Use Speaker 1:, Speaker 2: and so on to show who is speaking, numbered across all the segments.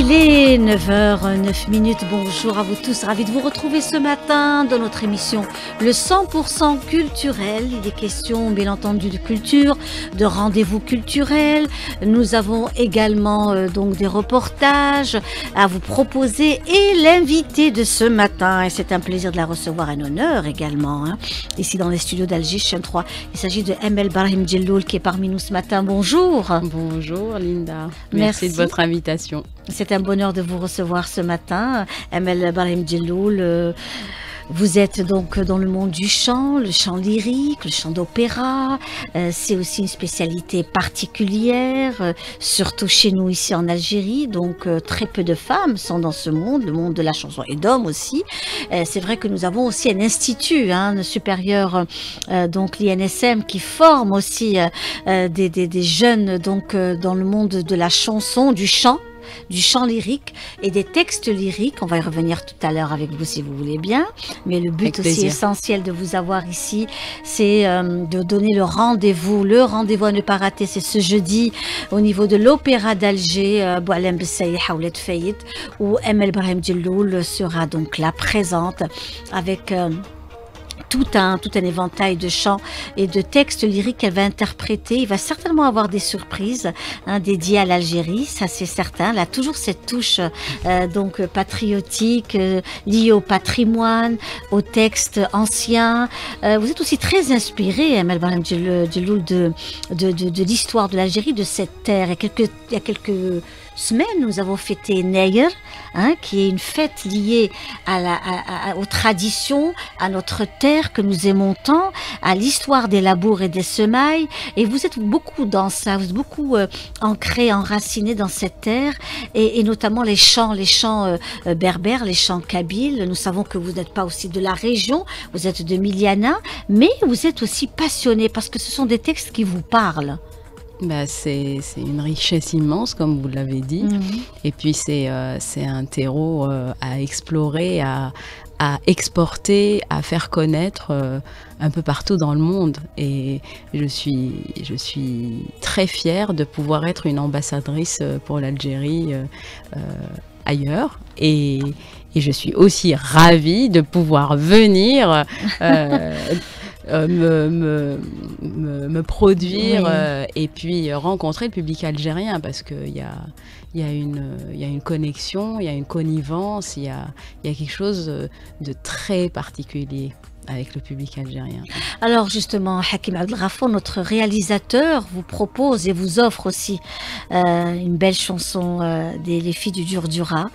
Speaker 1: Il est 9h09. Bonjour à vous tous. Ravi de vous retrouver ce matin dans notre émission Le 100% culturel. Il est question, bien entendu, de culture, de rendez-vous culturels. Nous avons également donc des reportages à vous proposer et l'invité de ce matin. Et c'est un plaisir de la recevoir, un honneur également. Ici dans les studios d'Alger, chaîne 3. Il s'agit de Emel Brahim Djelloul qui est parmi nous ce matin. Bonjour.
Speaker 2: Bonjour Linda. Merci de votre invitation.
Speaker 1: C'est un bonheur de vous recevoir ce matin. Emel Brahim Djelloul, vous êtes donc dans le monde du chant, le chant lyrique, le chant d'opéra. C'est aussi une spécialité particulière, surtout chez nous ici en Algérie. Donc très peu de femmes sont dans ce monde, le monde de la chanson, et d'hommes aussi. C'est vrai que nous avons aussi un institut supérieur, donc l'INSM, qui forme aussi des jeunes donc dans le monde de la chanson, du chant lyrique et des textes lyriques. On va y revenir tout à l'heure avec vous si vous voulez bien. Mais le but aussi essentiel de vous avoir ici, c'est de donner le rendez-vous. Le rendez-vous à ne pas rater, c'est ce jeudi au niveau de l'Opéra d'Alger, Boualem Bessaïh Hawlet Fayid, où Emel Brahim Djelloul sera donc là présente avec tout un éventail de chants et de textes lyriques qu'elle va interpréter. Il va certainement avoir des surprises dédiées à l'Algérie, ça c'est certain. Elle a toujours cette touche donc patriotique, liée au patrimoine, aux textes anciens. Vous êtes aussi très inspiré, Emel Brahim Djelloul, de l'histoire de l'Algérie, de cette terre. Il y a quelques semaines, nous avons fêté Neyer, qui est une fête liée aux traditions, à notre terre que nous aimons tant, à l'histoire des labours et des semailles. Et vous êtes beaucoup dans ça, vous êtes beaucoup ancré, enraciné dans cette terre, et notamment les chants berbères, les chants kabyles. Nous savons que vous n'êtes pas aussi de la région, vous êtes de Miliana, mais vous êtes aussi passionné parce que ce sont des textes qui vous parlent.
Speaker 2: C'est une richesse immense, comme vous l'avez dit. Et puis, c'est un terreau à explorer, à exporter, à faire connaître un peu partout dans le monde. Et je suis très fière de pouvoir être une ambassadrice pour l'Algérie ailleurs. Et je suis aussi ravie de pouvoir venir me produire et puis rencontrer le public algérien, parce qu'il y a une connexion, il y a une connivence, il y a quelque chose de très particulier avec le public algérien.
Speaker 1: Alors justement, Hakim Abdelghafour, notre réalisateur, vous propose et vous offre aussi une belle chanson Les filles du Durdura,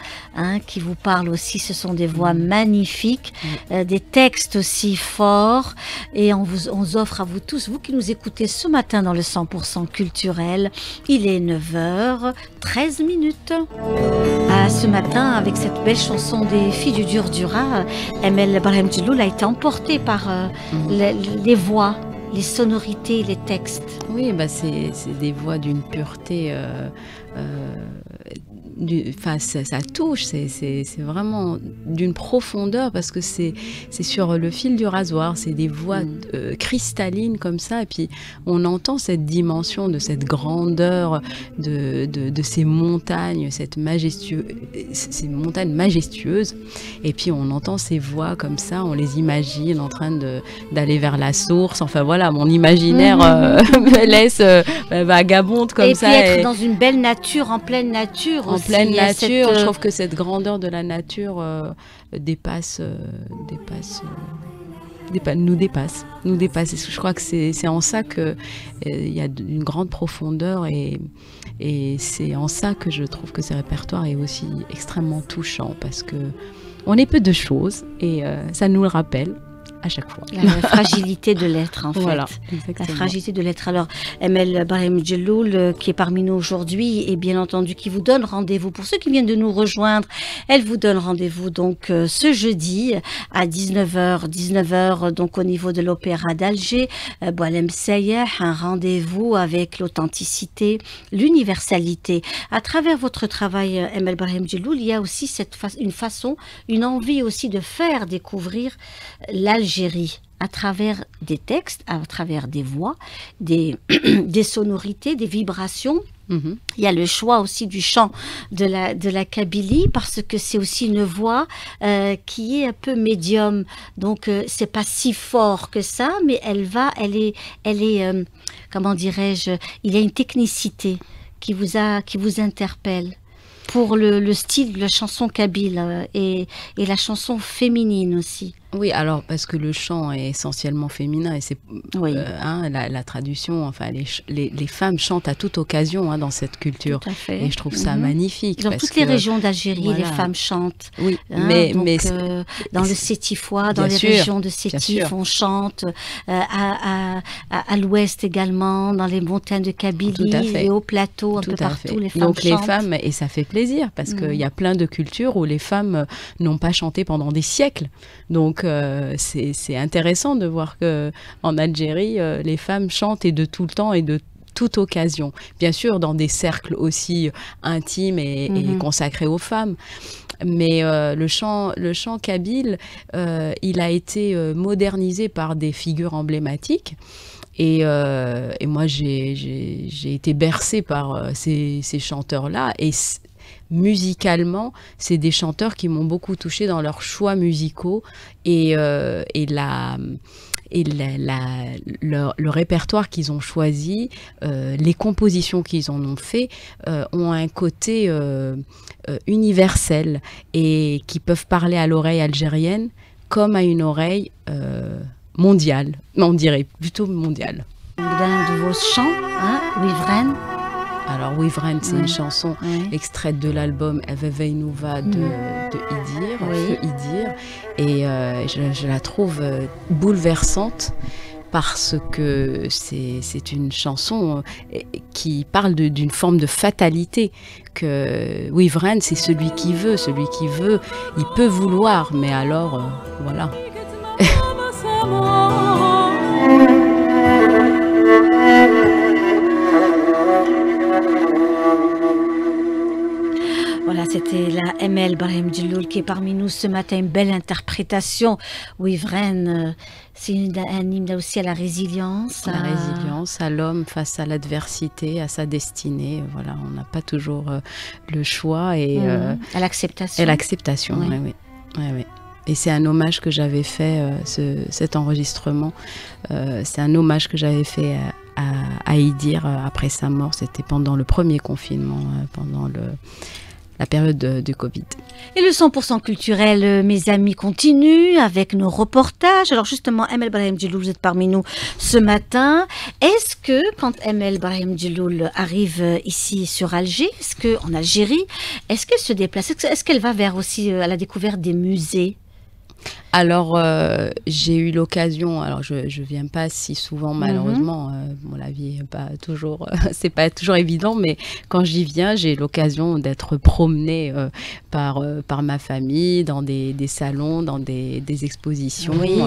Speaker 1: qui vous parle aussi. Ce sont des voix magnifiques, des textes aussi forts, et on vous offre à vous tous, vous qui nous écoutez ce matin dans le 100% culturel. Il est 9h13. Ce matin, avec cette belle chanson des filles du Durdura, Emel Brahim Djelloul a été emporté par les voix, les sonorités, les textes.
Speaker 2: Oui, c'est des voix d'une pureté, ça touche, c'est vraiment d'une profondeur, parce que c'est sur le fil du rasoir, c'est des voix cristallines comme ça, et puis on entend cette dimension de cette grandeur de ces montagnes, ces montagnes majestueuses, et puis on entend ces voix comme ça, on les imagine en train d'aller vers la source. Enfin voilà, mon imaginaire me laisse vagabonde comme ça.
Speaker 1: Et puis être dans une belle nature, en pleine nature aussi.
Speaker 2: Pleine nature, je trouve que cette grandeur de la nature nous dépasse. Je crois que c'est en ça qu'il y a une grande profondeur, et c'est en ça que je trouve que ce répertoire est aussi extrêmement touchant, parce que on est peu de choses, et ça nous le rappelle à chaque fois.
Speaker 1: La fragilité de l'être, en fait.
Speaker 2: Voilà,
Speaker 1: la fragilité de l'être. Alors, Emel Brahim Djelloul, qui est parmi nous aujourd'hui, et bien entendu, qui vous donne rendez-vous. Pour ceux qui viennent de nous rejoindre, elle vous donne rendez-vous donc ce jeudi à 19h, donc au niveau de l'Opéra d'Alger, Boualem Bessaïh, un rendez-vous avec l'authenticité, l'universalité. À travers votre travail, Emel Brahim Djelloul, il y a aussi une envie aussi de faire découvrir l'Algérie à travers des textes, à travers des voix, des sonorités, des vibrations.
Speaker 2: Mhm.
Speaker 1: Il y a le choix aussi du chant de la Kabylie parce que c'est aussi une voix qui est un peu médium. Donc c'est pas si fort que ça, mais elle est comment dirais-je, il y a une technicité qui vous interpelle pour le style de la chanson kabyle et la chanson féminine aussi.
Speaker 2: Oui, alors parce que le chant est essentiellement féminin et c'est
Speaker 1: Oui,
Speaker 2: hein, la traduction, enfin les femmes chantent à toute occasion hein, dans cette culture
Speaker 1: tout à fait.
Speaker 2: et je trouve ça
Speaker 1: Mhm.
Speaker 2: magnifique
Speaker 1: Dans
Speaker 2: parce
Speaker 1: toutes les
Speaker 2: que
Speaker 1: régions d'Algérie, les
Speaker 2: voilà,
Speaker 1: femmes chantent.
Speaker 2: oui,
Speaker 1: Hein,
Speaker 2: mais
Speaker 1: donc,
Speaker 2: mais
Speaker 1: dans le Sétifois, dans
Speaker 2: bien
Speaker 1: les
Speaker 2: sûr,
Speaker 1: régions de
Speaker 2: bien
Speaker 1: Sétif,
Speaker 2: sûr,
Speaker 1: on chante à l'ouest également, dans les montagnes de
Speaker 2: tout à
Speaker 1: Kabylie
Speaker 2: fait.
Speaker 1: et au plateau, un
Speaker 2: Tout
Speaker 1: peu
Speaker 2: à
Speaker 1: partout,
Speaker 2: fait.
Speaker 1: les femmes
Speaker 2: Donc les
Speaker 1: chantent.
Speaker 2: femmes, et ça fait plaisir parce qu'il
Speaker 1: Mm.
Speaker 2: y a plein de cultures où les femmes n'ont pas chanté pendant des siècles. Donc c'est intéressant de voir que en Algérie, les femmes chantent et de tout le temps et de toute occasion. Bien sûr, dans des cercles aussi intimes et
Speaker 1: Mhm.
Speaker 2: consacrés aux femmes. Mais le chant kabyle, il a été modernisé par des figures emblématiques. Et moi, j'ai été bercée par ces chanteurs-là. Et musicalement, c'est des chanteurs qui m'ont beaucoup touchée dans leurs choix musicaux le répertoire qu'ils ont choisi, les compositions qu'ils en ont fait, ont un côté universel et qui peuvent parler à l'oreille algérienne comme à une oreille mondiale. On dirait plutôt mondiale.
Speaker 1: L'un de vos chants, hein, Wivren.
Speaker 2: Alors Wivren, c'est
Speaker 1: Ouais.
Speaker 2: une chanson
Speaker 1: Ouais.
Speaker 2: extraite de l'album Eveve Nouva de Idir,
Speaker 1: Oui.
Speaker 2: Feu Idir, et je la trouve bouleversante parce que c'est une chanson qui parle d'une forme de fatalité, que Wivren, c'est celui qui veut, il peut vouloir, mais alors, voilà.
Speaker 1: Voilà, c'était la ML Brahim Djelloul qui est parmi nous ce matin. Une belle interprétation. Wivren, c'est un hymne aussi à la résilience.
Speaker 2: La résilience, à l'homme face à l'adversité, à sa destinée. Voilà, on n'a pas toujours le choix
Speaker 1: À l'acceptation.
Speaker 2: et l'acceptation.
Speaker 1: Oui.
Speaker 2: Ouais, ouais. Ouais, ouais. Et c'est un hommage que j'avais fait, cet enregistrement. C'est un hommage que j'avais fait à Idir après sa mort. C'était pendant le premier confinement, pendant la période du Covid.
Speaker 1: Et le 100% culturel, mes amis, continue avec nos reportages. Alors justement, ML Brahim Djelloul, vous êtes parmi nous ce matin. Est-ce que quand ML Brahim Djelloul arrive ici sur Alger, en Algérie, est-ce qu'elle se déplace? Est-ce qu'elle va vers aussi à la découverte des musées?
Speaker 2: Alors, j'ai eu l'occasion, alors je viens pas si souvent malheureusement, bon, la vie est pas toujours, c'est pas toujours évident, mais quand j'y viens, j'ai l'occasion d'être promenée par ma famille, dans des salons, dans des expositions.
Speaker 1: Oui.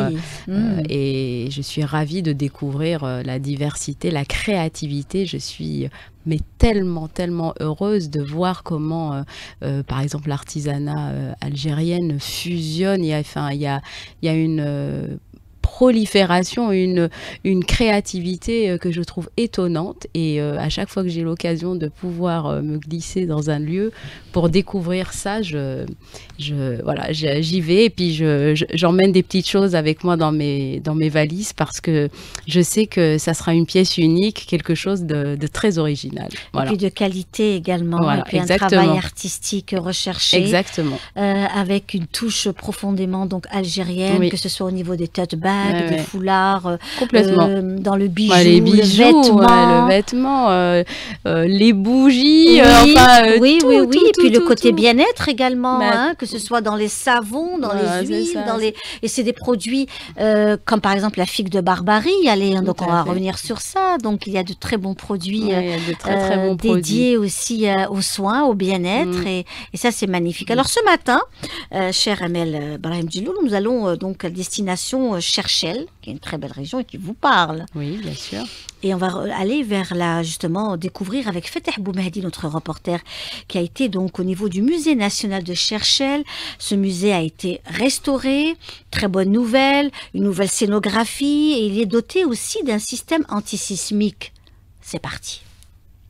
Speaker 2: Et je suis ravie de découvrir la diversité, la créativité. Je suis mais tellement heureuse de voir comment, par exemple, l'artisanat algérienne fusionne. Il y a une prolifération, une créativité que je trouve étonnante. Et à chaque fois que j'ai l'occasion de pouvoir me glisser dans un lieu pour découvrir ça, voilà, j'y vais. Et puis j'emmène des petites choses avec moi dans mes valises parce que je sais que ça sera une pièce unique, quelque chose de très original. Voilà.
Speaker 1: Et puis de qualité également,
Speaker 2: Voilà,
Speaker 1: et puis
Speaker 2: exactement.
Speaker 1: un travail artistique recherché.
Speaker 2: Exactement.
Speaker 1: Avec une touche profondément donc algérienne,
Speaker 2: Oui.
Speaker 1: que ce soit au niveau des tote bags,
Speaker 2: Ouais,
Speaker 1: des
Speaker 2: ouais.
Speaker 1: foulards,
Speaker 2: Complètement.
Speaker 1: dans le bijou,
Speaker 2: Ouais, les bijoux,
Speaker 1: le vêtement.
Speaker 2: le vêtement, les bougies,
Speaker 1: Oui, oui,
Speaker 2: tout,
Speaker 1: oui, oui.
Speaker 2: tout,
Speaker 1: Et puis
Speaker 2: tout,
Speaker 1: le côté
Speaker 2: tout.
Speaker 1: bien-être également,
Speaker 2: Bah,
Speaker 1: hein, que ce soit dans les savons, dans
Speaker 2: voilà,
Speaker 1: les
Speaker 2: c'est
Speaker 1: huiles,
Speaker 2: ça.
Speaker 1: et c'est des produits comme par exemple la figue de Barbarie. Allez, hein,
Speaker 2: Tout
Speaker 1: donc on
Speaker 2: à
Speaker 1: va
Speaker 2: fait.
Speaker 1: revenir sur ça. Donc il y a de très bons produits
Speaker 2: Ouais, il y a de très bons produits.
Speaker 1: dédiés aussi aux soins, au bien-être, et ça c'est magnifique. Alors ce matin, cher Amel Brahim Djelloul, nous allons donc à destination Cherchel, qui est une très belle région et qui vous parle.
Speaker 2: Oui, bien sûr.
Speaker 1: Et on va aller vers justement, découvrir avec Fateh Boumehdi, notre reporter, qui a été donc au niveau du musée national de Cherchel. Ce musée a été restauré, très bonne nouvelle, une nouvelle scénographie, et il est doté aussi d'un système antisismique. C'est parti.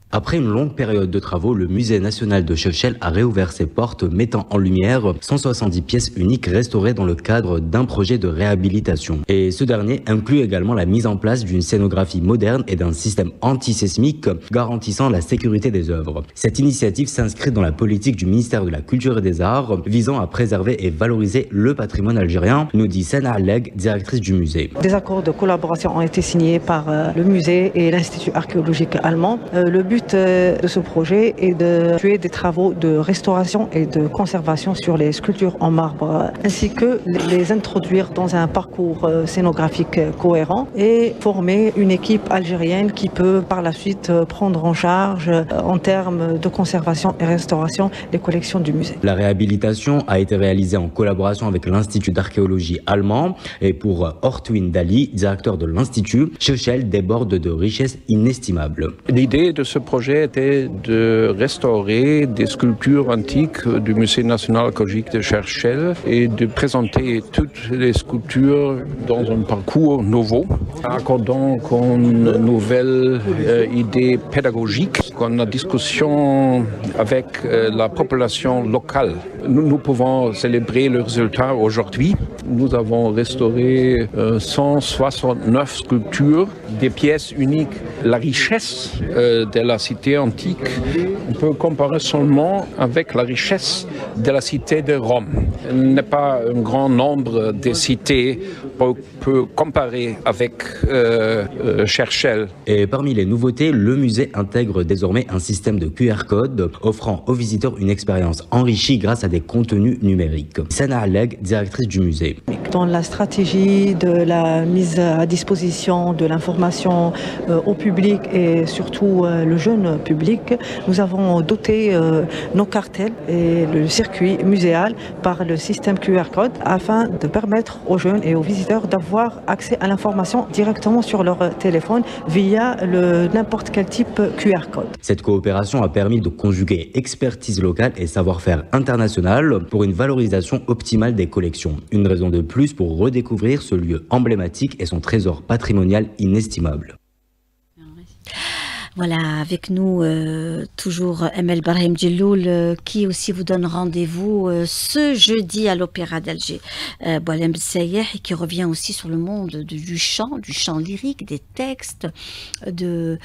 Speaker 3: Après une longue période de travaux, le Musée national de Chefchaouen a réouvert ses portes, mettant en lumière 170 pièces uniques restaurées dans le cadre d'un projet de réhabilitation. Et ce dernier inclut également la mise en place d'une scénographie moderne et d'un système antisismique garantissant la sécurité des œuvres. Cette initiative s'inscrit dans la politique du ministère de la Culture et des Arts, visant à préserver et valoriser le patrimoine algérien, nous dit Sana Alleg, directrice du musée.
Speaker 4: Des accords de collaboration ont été signés par le musée et l'Institut archéologique allemand. Le but de ce projet est de faire des travaux de restauration et de conservation sur les sculptures en marbre, ainsi que les introduire dans un parcours scénographique cohérent et former une équipe algérienne qui peut par la suite prendre en charge en termes de conservation et restauration les collections du musée.
Speaker 3: La réhabilitation a été réalisée en collaboration avec l'Institut d'archéologie allemand et pour Ortwin Dali, directeur de l'Institut, Chefchaouen déborde de richesses inestimables.
Speaker 5: L'idée de ce projet était de restaurer des sculptures antiques du Musée national archéologique de Chefchaouen et de présenter toutes les sculptures dans un parcours nouveau, accordant une nouvelle idée pédagogique, une discussion avec la population locale. Nous pouvons célébrer le résultat aujourd'hui. Nous avons restauré 169 sculptures, des pièces uniques. La richesse de la cité antique, on peut comparer seulement avec la richesse de la cité de Rome. Il n'est pas un grand nombre de cités qu'on peut comparer avec Chefchaouen.
Speaker 3: Et parmi les nouveautés, le musée intègre désormais un système de QR code offrant aux visiteurs une expérience enrichie grâce à des contenus numériques. Sana Alleg, directrice du musée.
Speaker 4: Dans la stratégie de la mise à disposition de l'information au public et surtout le jeune public, nous avons doté nos cartels et le circuit muséal par le système QR code afin de permettre aux jeunes et aux visiteurs d'avoir accès à l'information directement sur leur téléphone via n'importe quel type QR code.
Speaker 3: Cette coopération a permis de conjuguer expertise locale et savoir-faire international pour une valorisation optimale des collections. Une raison de plus pour redécouvrir ce lieu emblématique et son trésor patrimonial inestimable.
Speaker 1: Voilà, avec nous toujours Amel Brahim Djelloul qui aussi vous donne rendez-vous ce jeudi à l'Opéra d'Alger. Boualem Sayeh qui revient aussi sur le monde du chant lyrique, des textes, de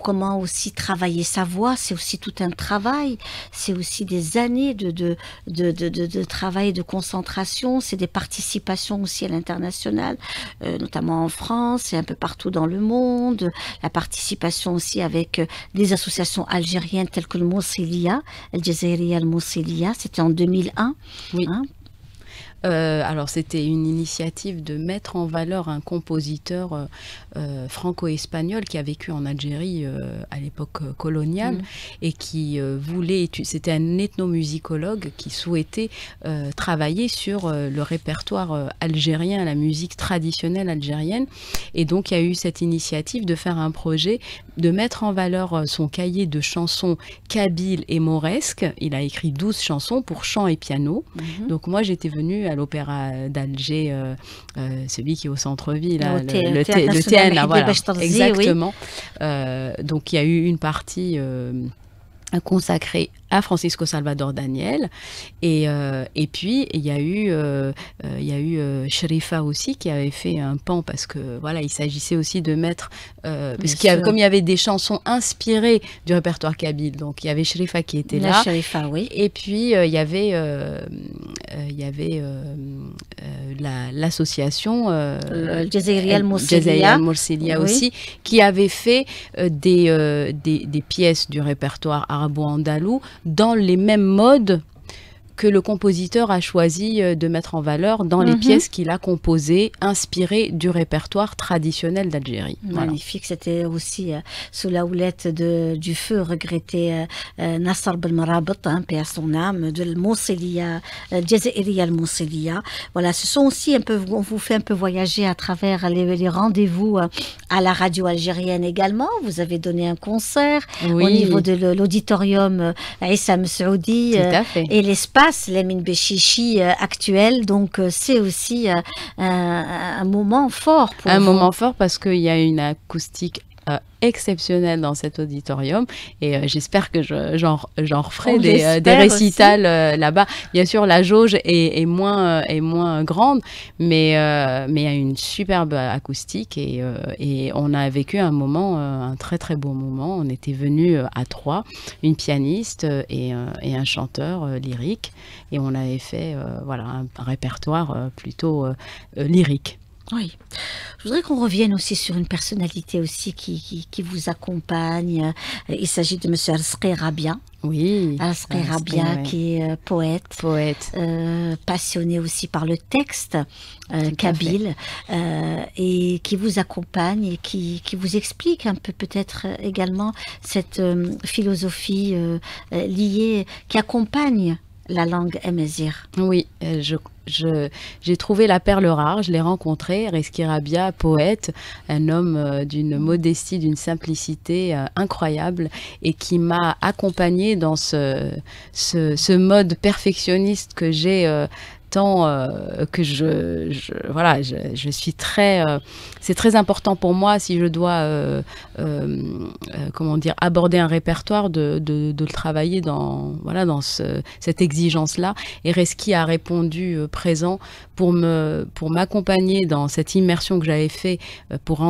Speaker 1: comment aussi travailler sa voix. C'est aussi tout un travail, c'est aussi des années de travail, de concentration, c'est des participations aussi à l'international, notamment en France et un peu partout dans le monde, la participation aussi avec des associations algériennes telles que le Mousselia, El Jazairiya, le Mousselia, c'était en 2001.
Speaker 2: Oui. Hein? Alors c'était une initiative de mettre en valeur un compositeur franco-espagnol qui a vécu en Algérie à l'époque coloniale et qui voulait, c'était un ethnomusicologue qui souhaitait travailler sur le répertoire algérien, la musique traditionnelle algérienne, et donc il y a eu cette initiative de faire un projet, de mettre en valeur son cahier de chansons kabyles et mauresques. Il a écrit 12 chansons pour chant et piano. Donc moi j'étais venue à l'Opéra d'Alger, celui qui est au centre-ville, le TN, voilà, exactement. Oui. Donc il y a eu une partie consacrée à Francisco Salvador Daniel et puis il y a eu Sherifa aussi qui avait fait un pan parce que voilà, il s'agissait aussi de mettre comme il y avait des chansons inspirées du répertoire kabyle, donc il y avait Sherifa qui était là,
Speaker 1: Sherifa, oui.
Speaker 2: Et puis il y avait l'association
Speaker 1: le Jazairiya al
Speaker 2: Moursilia aussi, qui avait fait des pièces du répertoire arabo-andalou dans les mêmes modes que le compositeur a choisi de mettre en valeur dans les pièces qu'il a composées, inspirées du répertoire traditionnel d'Algérie.
Speaker 1: Magnifique, voilà. C'était aussi sous la houlette du feu regretté Nasser Belmarabit, paix à son âme, de Mousselia, Jazairiya al-Mousselia. Voilà, ce sont aussi un peu, on vous fait un peu voyager à travers les rendez-vous à la radio algérienne également. Vous avez donné un concert au niveau de l'auditorium Issa Messoudi et l'espace Lamine Bechichi actuel, donc c'est aussi un moment fort pour
Speaker 2: un moment fort parce qu'il y a une acoustique exceptionnel dans cet auditorium et j'espère que j'en referai des récitals là-bas. Bien sûr, la jauge est moins grande, mais il y a une superbe acoustique et on a vécu un très très beau moment. On était venus à 3, une pianiste et un chanteur lyrique, et on avait fait un répertoire plutôt lyrique.
Speaker 1: Oui. Je voudrais qu'on revienne aussi sur une personnalité aussi qui vous accompagne. Il s'agit de Monsieur Arsqi Rabia.
Speaker 2: Oui.
Speaker 1: Arsqi Rabia, qui est poète. Passionné aussi par le texte kabyle, et qui vous accompagne et qui vous explique un peu peut-être également cette philosophie liée, qui accompagne la langue amazigh.
Speaker 2: Oui, j'ai trouvé la perle rare, je l'ai rencontré, Reski Rabia, poète, un homme d'une modestie, d'une simplicité incroyable, et qui m'a accompagnée dans ce mode perfectionniste que j'ai tant que je suis très... c'est très important pour moi, si je dois aborder un répertoire, de le travailler dans cette exigence-là. Et Reski a répondu présent pour m'accompagner dans cette immersion que j'avais fait pour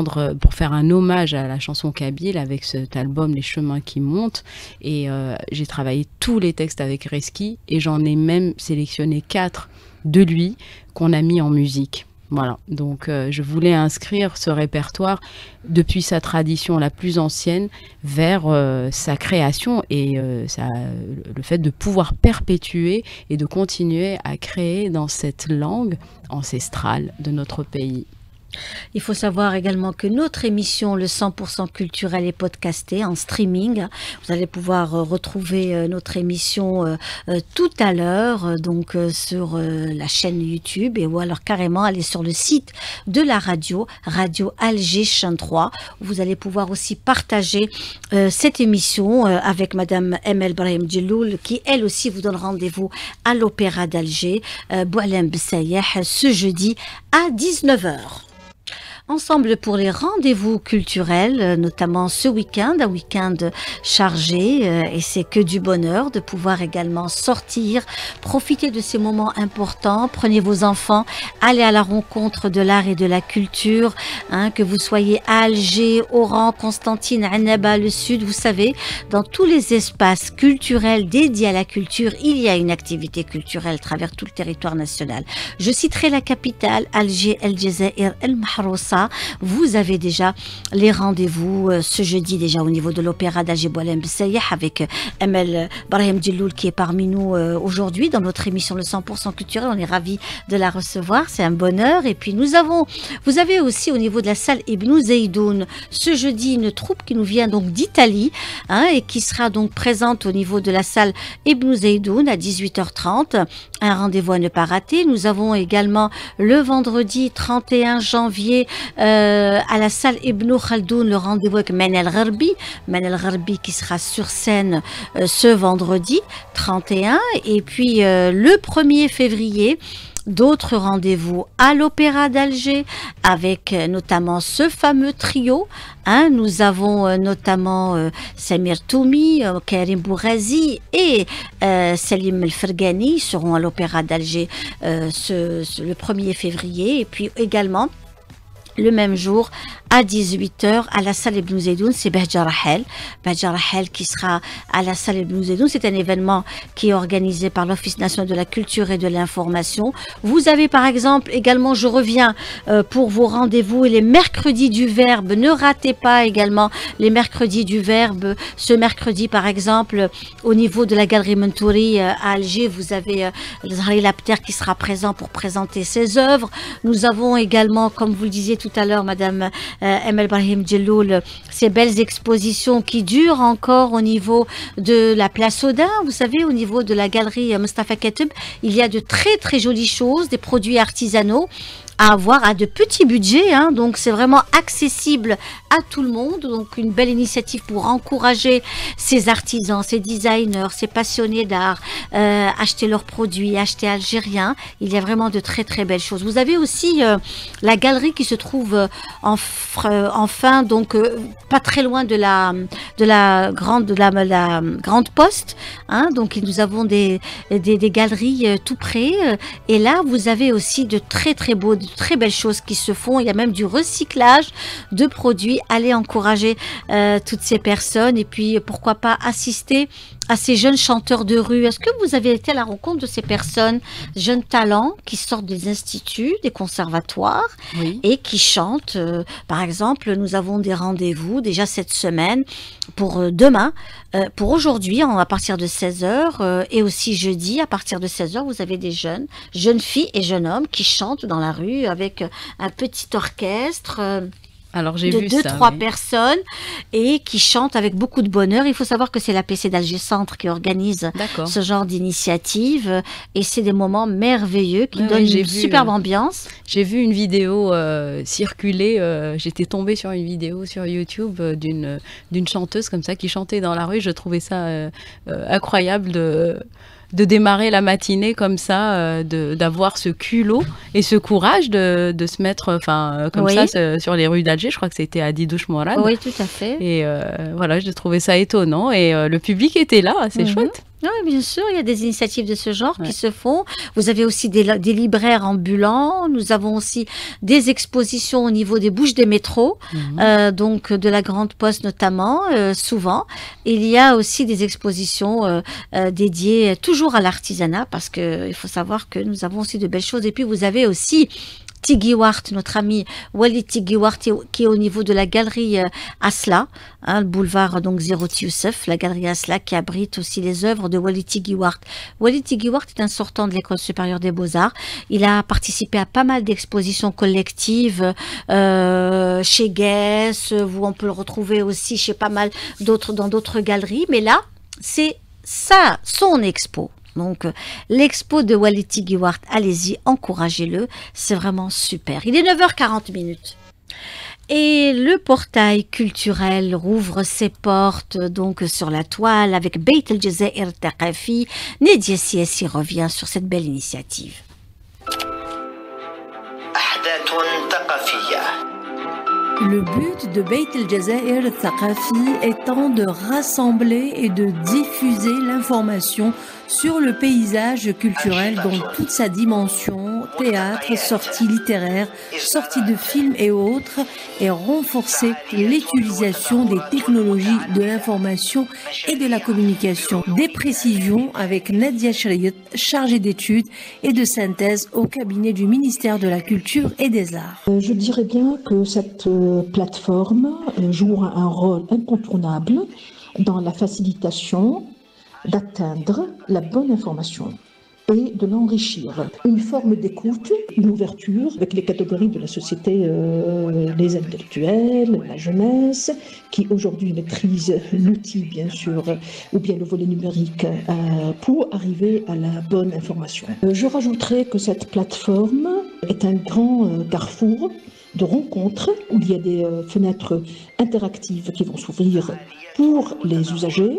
Speaker 2: faire un hommage à la chanson kabyle avec cet album Les Chemins qui montent. Et j'ai travaillé tous les textes avec Reski, et j'en ai même sélectionné 4 de lui qu'on a mis en musique. Voilà, donc je voulais inscrire ce répertoire depuis sa tradition la plus ancienne vers sa création et le fait de pouvoir perpétuer et de continuer à créer dans cette langue ancestrale de notre pays.
Speaker 1: Il faut savoir également que notre émission, le 100% culturel, est podcastée en streaming. Vous allez pouvoir retrouver notre émission tout à l'heure, donc sur la chaîne YouTube, ou alors carrément aller sur le site de la radio Alger Chaîne 3. Vous allez pouvoir aussi partager cette émission avec Madame Emel Brahim Djelloul, qui elle aussi vous donne rendez-vous à l'Opéra d'Alger, Boualem Bessayeh, ce jeudi à 19h. Ensemble pour les rendez-vous culturels, notamment ce week-end, un week-end chargé, et c'est que du bonheur de pouvoir également sortir, profiter de ces moments importants. Prenez vos enfants, allez à la rencontre de l'art et de la culture, que vous soyez à Alger, Oran, Constantine, Annaba, le Sud, vous savez, dans tous les espaces culturels dédiés à la culture, il y a une activité culturelle à travers tout le territoire national. Je citerai la capitale, Alger, El Jazair, El Mahrousa. Vous avez déjà les rendez-vous ce jeudi déjà au niveau de l'Opéra d'Alger Boualem Bessayeh avec Emel Brahim Djelloul qui est parmi nous aujourd'hui dans notre émission le 100% culturel. On est ravis de la recevoir, c'est un bonheur. Et puis vous avez aussi au niveau de la salle Ibn Zeydoun ce jeudi une troupe qui nous vient donc d'Italie et qui sera donc présente au niveau de la salle Ibn Zeydoun à 18h30. Un rendez-vous à ne pas rater. Nous avons également le vendredi 31 janvier à la salle Ibn Khaldoun le rendez-vous avec Manel Gharbi qui sera sur scène ce vendredi 31. Et puis le 1er février, d'autres rendez-vous à l'Opéra d'Alger avec notamment ce fameux trio. Nous avons notamment Samir Toumi, Karim Bourazi et Salim El Fergani seront à l'Opéra d'Alger le 1er février. Et puis également le même jour, à 18h, à la salle Ibn Zeydoun, c'est Bahja Rahel qui sera à la salle Ibn Zeydoun. C'est un événement qui est organisé par l'Office national de la culture et de l'information. Vous avez par exemple également, je reviens pour vos rendez-vous, et les mercredis du Verbe. Ne ratez pas également les mercredis du Verbe. Ce mercredi par exemple, au niveau de la Galerie Mentouri à Alger, vous avez Zahri Lapter qui sera présent pour présenter ses œuvres. Nous avons également, comme vous le disiez tout à l'heure, Madame Emel Brahim Djelloul, ces belles expositions qui durent encore au niveau de la place Odin. Vous savez, au niveau de la galerie Mustafa Ketub, il y a de très très jolies choses, des produits artisanaux. à avoir à de petits budgets, hein, donc c'est vraiment accessible à tout le monde. Donc une belle initiative pour encourager ces artisans, ces designers, ces passionnés d'art, acheter leurs produits, acheter algérien. Il y a vraiment de très très belles choses. Vous avez aussi la galerie qui se trouve enfin donc pas très loin de la grande poste, hein, donc nous avons des galeries tout près, et là vous avez aussi de très belles choses qui se font. Il y a même du recyclage de produits. Allez encourager toutes ces personnes, et puis pourquoi pas assister à ces jeunes chanteurs de rue. Est-ce que vous avez été à la rencontre de ces personnes, jeunes talents qui sortent des instituts, des conservatoires,
Speaker 2: Oui.
Speaker 1: et qui chantent? Par exemple, nous avons des rendez-vous déjà cette semaine pour demain, pour aujourd'hui à partir de 16h, et aussi jeudi à partir de 16h, vous avez des jeunes filles et jeunes hommes qui chantent dans la rue avec un petit orchestre.
Speaker 2: Alors j'ai
Speaker 1: de
Speaker 2: vu
Speaker 1: 2-3
Speaker 2: oui.
Speaker 1: personnes, et qui chantent avec beaucoup de bonheur. Il faut savoir que c'est l'APC d'Alger Centre qui organise
Speaker 2: D'accord.
Speaker 1: ce genre d'initiative, et c'est des moments merveilleux qui donnent une superbe ambiance.
Speaker 2: J'ai vu une vidéo circuler, j'étais tombée sur une vidéo sur YouTube d'une chanteuse comme ça qui chantait dans la rue. Je trouvais ça incroyable de démarrer la matinée comme ça, d'avoir ce culot et ce courage de se mettre comme
Speaker 1: Oui.
Speaker 2: ça sur les rues d'Alger. Je crois que c'était à Didouche Morad.
Speaker 1: Oui, tout à fait.
Speaker 2: Et voilà, je trouvais ça étonnant. Et le public était là, c'est chouette.
Speaker 1: Oui, bien sûr, il y a des initiatives de ce genre qui se font. Vous avez aussi des libraires ambulants. Nous avons aussi des expositions au niveau des bouches des métros, donc de la Grande Poste notamment, souvent. Il y a aussi des expositions dédiées toujours à l'artisanat, parce qu'il faut savoir que nous avons aussi de belles choses. Et puis vous avez aussi Tigui Wart, notre ami Walid Tigui Wart, qui est au niveau de la galerie Asla, hein, le boulevard donc Zeroti Youssef, la galerie Asla qui abrite aussi les œuvres de Walid Tigui Wart. Walid Tigui Wart est un sortant de l'École supérieure des Beaux-Arts. Il a participé à pas mal d'expositions collectives chez Guess, où on peut le retrouver aussi chez pas mal dans d'autres galeries, mais là, c'est ça, son expo. Donc, l'expo de Walid Tigui Wart, allez-y, encouragez-le, c'est vraiment super. Il est 9h40. Et le portail culturel rouvre ses portes donc sur la toile avec Beit El Jazair Thaqafi. Nedia Siessi revient sur cette belle initiative.
Speaker 6: Le but de Beit El Jazair Thaqafi étant de rassembler et de diffuser l'information sur le paysage culturel dans toute sa dimension, théâtre, sorties littéraires, sorties de films et autres, et renforcer l'utilisation des technologies de l'information et de la communication. Des précisions avec Nadia Chariot, chargée d'études et de synthèse au cabinet du ministère de la Culture et des Arts.
Speaker 7: Je dirais bien que cette plateforme joue un rôle incontournable dans la facilitation d'atteindre la bonne information et de l'enrichir. Une forme d'écoute, une ouverture avec les catégories de la société, les intellectuels, la jeunesse, qui aujourd'hui maîtrisent l'outil, bien sûr, ou bien le volet numérique, pour arriver à la bonne information. Je rajouterai que cette plateforme est un grand carrefour de rencontres où il y a des fenêtres interactives qui vont s'ouvrir pour les usagers,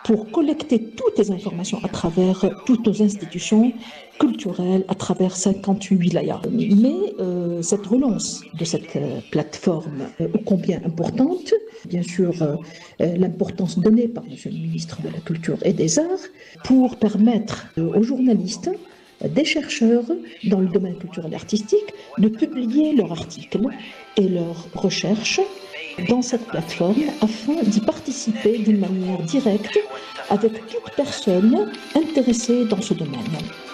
Speaker 7: pour collecter toutes les informations à travers toutes nos institutions culturelles, à travers 58 wilayas. Mais cette relance de cette plateforme ô combien importante, bien sûr l'importance donnée par M. le ministre de la Culture et des Arts, pour permettre aux journalistes, des chercheurs dans le domaine culturel et artistique, de publier leurs articles et leurs recherches dans cette plateforme afin d'y participer d'une manière directe avec toute personne intéressée dans ce domaine.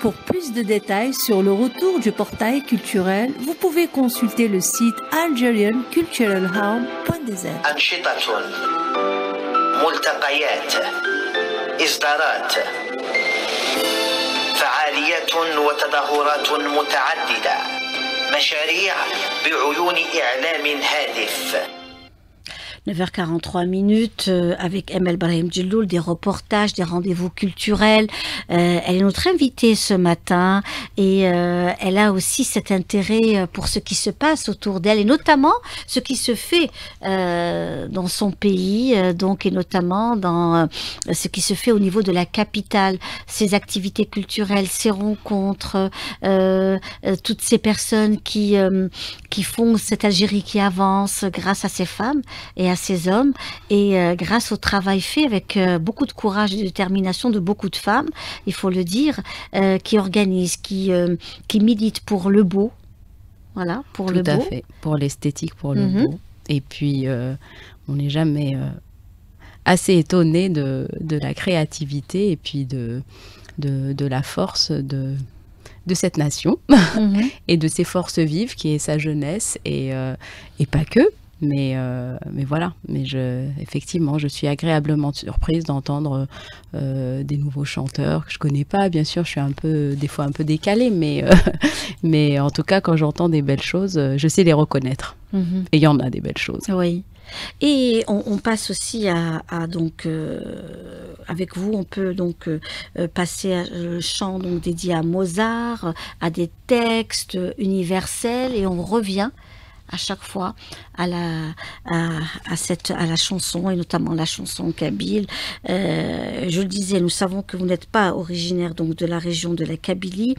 Speaker 6: Pour plus de détails sur le retour du portail culturel, vous pouvez consulter le site algerianculturalhub.dz.
Speaker 8: فعاليات وتظاهرات متعددة مشاريع بعيون إعلام هادف.
Speaker 1: 9h43 avec Emel Brahim Djelloul, des reportages, des rendez-vous culturels. Elle est notre invitée ce matin et elle a aussi cet intérêt pour ce qui se passe autour d'elle et notamment ce qui se fait dans son pays, donc et notamment dans ce qui se fait au niveau de la capitale, ses activités culturelles, ses rencontres, toutes ces personnes qui font cette Algérie qui avance grâce à ces femmes et à ces hommes et grâce au travail fait avec beaucoup de courage et de détermination de beaucoup de femmes, il faut le dire, qui organisent, qui militent pour le beau, voilà, pour le beau.
Speaker 2: Tout à fait, pour l'esthétique, pour le beau. Et puis, on n'est jamais assez étonné de la créativité et puis de la force de cette nation et de ses forces vives qui est sa jeunesse et pas que. Mais voilà, effectivement, je suis agréablement surprise d'entendre des nouveaux chanteurs que je connais pas. Bien sûr, je suis des fois un peu décalée, mais en tout cas, quand j'entends des belles choses, je sais les reconnaître. Et il y en a des belles choses.
Speaker 1: Oui. Et on passe aussi donc avec vous, on peut donc passer à le chant donc dédié à Mozart, à des textes universels, et on revient à chaque fois à la chanson et notamment la chanson kabyle. Je le disais, nous savons que vous n'êtes pas originaire donc de la région de la Kabylie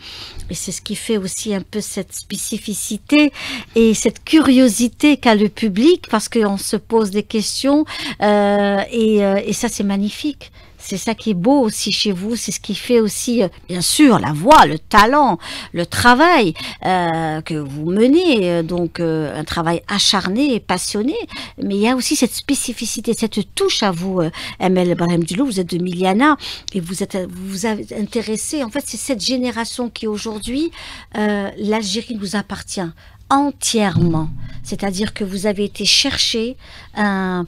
Speaker 1: et c'est ce qui fait aussi un peu cette spécificité et cette curiosité qu'a le public parce qu'on se pose des questions et ça c'est magnifique. C'est ça qui est beau aussi chez vous, c'est ce qui fait aussi, bien sûr, la voix, le talent, le travail que vous menez, donc un travail acharné et passionné, mais il y a aussi cette spécificité, cette touche à vous, Emel Brahim Djelloul, vous êtes de Miliana et vous avez intéressé, en fait c'est cette génération qui aujourd'hui, l'Algérie nous appartient entièrement, c'est-à-dire que vous avez été chercher une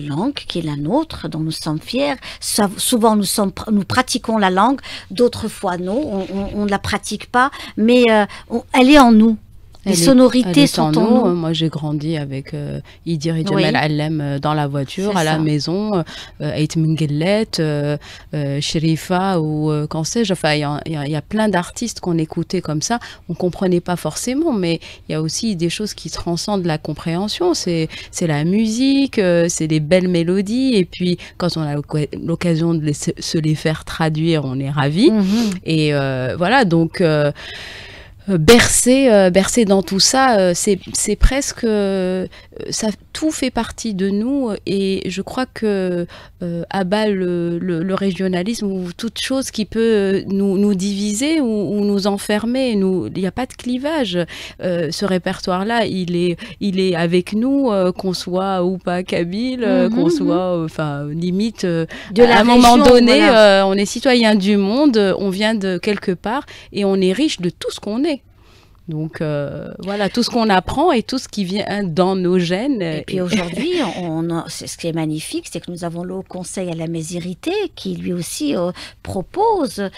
Speaker 1: langue qui est la nôtre, dont nous sommes fiers. Souvent nous pratiquons la langue, d'autres fois non, on ne la pratique pas, mais elle est en nous. Les sonorités sont en nous.
Speaker 2: Moi, j'ai grandi avec Idir et Jamel Allem dans la voiture, à la maison, Ait Mingellet, Sherifa ou quand sais-je. Enfin, il y a plein d'artistes qu'on écoutait comme ça. On comprenait pas forcément, mais il y a aussi des choses qui transcendent la compréhension. C'est la musique, c'est les belles mélodies. Et puis, quand on a l'occasion de se les faire traduire, on est ravis. Et voilà, donc... bercé dans tout ça, c'est presque ça, tout fait partie de nous et je crois que abat le régionalisme ou toute chose qui peut nous diviser ou nous enfermer. Il n'y a pas de clivage. Ce répertoire-là, il est avec nous, qu'on soit ou pas kabyle, qu'on soit, enfin, limite, à un moment donné, voilà. On est citoyen du monde, on vient de quelque part et on est riche de tout ce qu'on est. Donc voilà, tout ce qu'on apprend et tout ce qui vient dans nos gènes.
Speaker 1: Et puis aujourd'hui, ce qui est magnifique, c'est que nous avons le Haut Conseil à la Mésirité qui lui aussi propose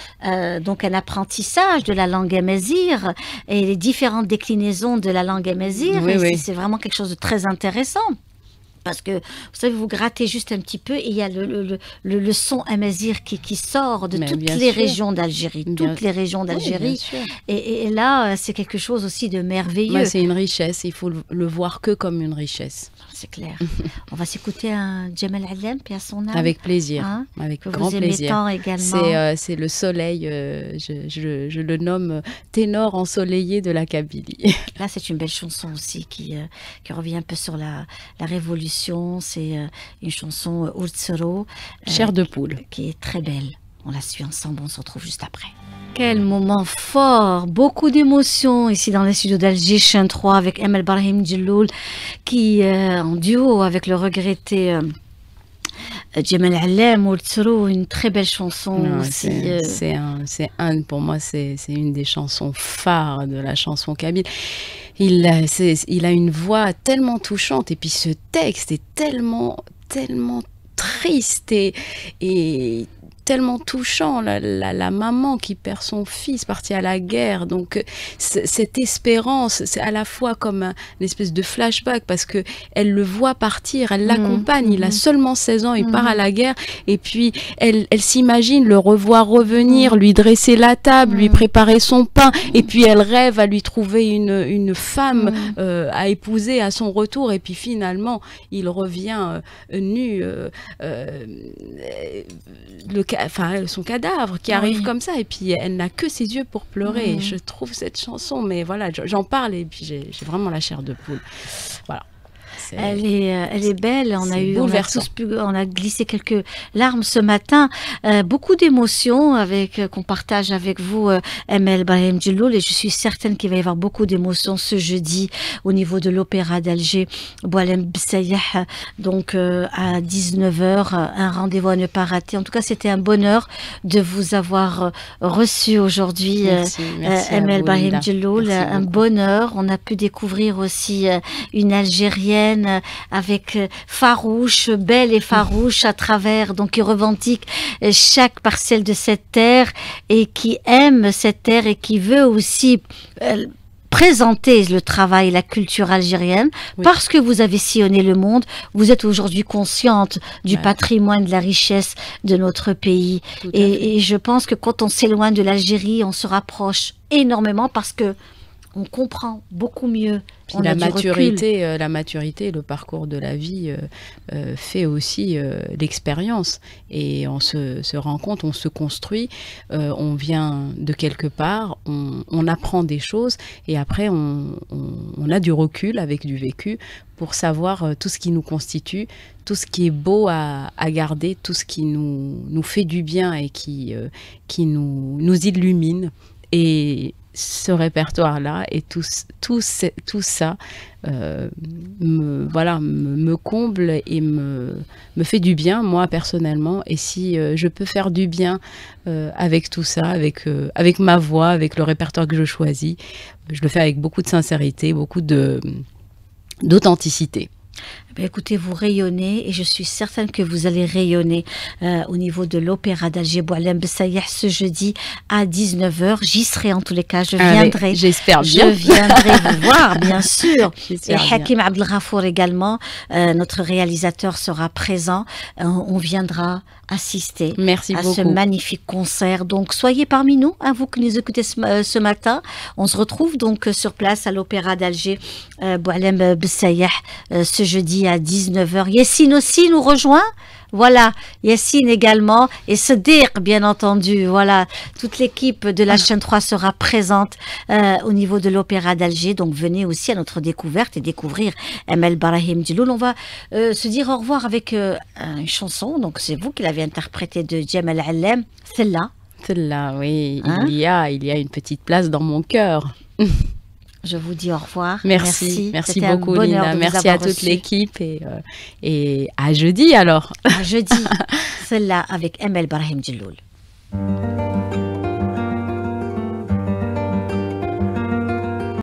Speaker 1: donc un apprentissage de la langue amazigh et les différentes déclinaisons de la langue amazigh. Oui. C'est vraiment quelque chose de très intéressant. Parce que, vous savez, vous grattez juste un petit peu et il y a le son amazigh qui sort de toutes les régions d'Algérie. Toutes les régions d'Algérie. Et là, c'est quelque chose aussi de merveilleux.
Speaker 2: C'est une richesse. Il faut le voir que comme une richesse.
Speaker 1: C'est clair. On va s'écouter un Jamel Allem, paix à son âme.
Speaker 2: Avec plaisir. Hein, avec grand plaisir.
Speaker 1: Tant également.
Speaker 2: C'est le soleil, je le nomme ténor ensoleillé de la Kabylie.
Speaker 1: Là, c'est une belle chanson aussi qui revient un peu sur la révolution. C'est une chanson Oursero,
Speaker 2: Chair de poule,
Speaker 1: qui est très belle. On la suit ensemble, on se retrouve juste après. Quel moment fort, beaucoup d'émotions ici dans les studios d'Alger, Chien 3 avec Emel Brahim Djelloul qui en duo avec le regretté Jamel Allem, Oursero, une très belle chanson aussi.
Speaker 2: Pour moi, c'est une des chansons phares de la chanson kabyle. Il a une voix tellement touchante et puis ce texte est tellement triste et tellement touchant, la maman qui perd son fils parti à la guerre. Donc cette espérance, c'est à la fois comme une espèce de flashback parce que elle le voit partir, elle l'accompagne, il a seulement 16 ans, il part à la guerre et puis elle s'imagine le revoir revenir, lui dresser la table, lui préparer son pain et puis elle rêve à lui trouver une femme à épouser à son retour et puis finalement il revient nu, son cadavre qui arrive comme ça et puis elle n'a que ses yeux pour pleurer. Je trouve cette chanson, mais voilà, j'en parle et puis j'ai vraiment la chair de poule. Voilà.
Speaker 1: Elle est belle. On a glissé quelques larmes ce matin. Beaucoup d'émotions qu'on partage avec vous, Emel Brahim Djelloul, et je suis certaine qu'il va y avoir beaucoup d'émotions ce jeudi au niveau de l'Opéra d'Alger, Boualem Bessaïah, donc à 19h, un rendez-vous à ne pas rater. En tout cas, c'était un bonheur de vous avoir reçu aujourd'hui, Emel Brahim Djelloul. Un bonheur. On a pu découvrir aussi une Algérienne avec farouche, belle et farouche à travers, donc qui revendique chaque parcelle de cette terre et qui aime cette terre et qui veut aussi présenter le travail et la culture algérienne parce que vous avez sillonné le monde, vous êtes aujourd'hui consciente du patrimoine, de la richesse de notre pays et je pense que quand on s'éloigne de l'Algérie, on se rapproche énormément parce que on comprend beaucoup mieux.
Speaker 2: Puis la maturité, le parcours de la vie fait aussi l'expérience. Et on se rend compte, on se construit, on vient de quelque part, on apprend des choses et après on a du recul avec du vécu pour savoir tout ce qui nous constitue, tout ce qui est beau à garder, tout ce qui nous fait du bien et qui nous illumine. Et ce répertoire-là et tout ça me comble et me fait du bien, moi personnellement. Et si je peux faire du bien avec tout ça, avec ma voix, avec le répertoire que je choisis, je le fais avec beaucoup de sincérité, beaucoup d'authenticité.
Speaker 1: Écoutez, vous rayonnez et je suis certaine que vous allez rayonner au niveau de l'Opéra d'Alger Boualem Bessaïah ce jeudi à 19h. J'y serai en tous les cas, je viendrai.
Speaker 2: J'espère bien.
Speaker 1: Je viendrai vous voir, bien sûr. Et Hakim Abdelghafour également, notre réalisateur sera présent. On viendra assister à ce magnifique concert. Donc soyez parmi nous, vous qui nous écoutez ce matin. On se retrouve donc sur place à l'Opéra d'Alger Boualem Bessaïah ce jeudi à 19h. Yassine aussi nous rejoint. Voilà, Yassine également et Sadiq bien entendu. Voilà, toute l'équipe de la chaîne 3 sera présente au niveau de l'Opéra d'Alger. Donc venez aussi à notre découverte et découvrir Emel Brahim Djelloul. On va se dire au revoir avec une chanson. Donc c'est vous qui l'avez interprétée de Djemal Allem. Celle-là.
Speaker 2: Celle-là, oui. Il y a une petite place dans mon cœur.
Speaker 1: Je vous dis au revoir.
Speaker 2: Merci beaucoup Lina. Merci à toute l'équipe et à jeudi alors.
Speaker 1: À jeudi, celle-là avec Emel Brahim Djelloul.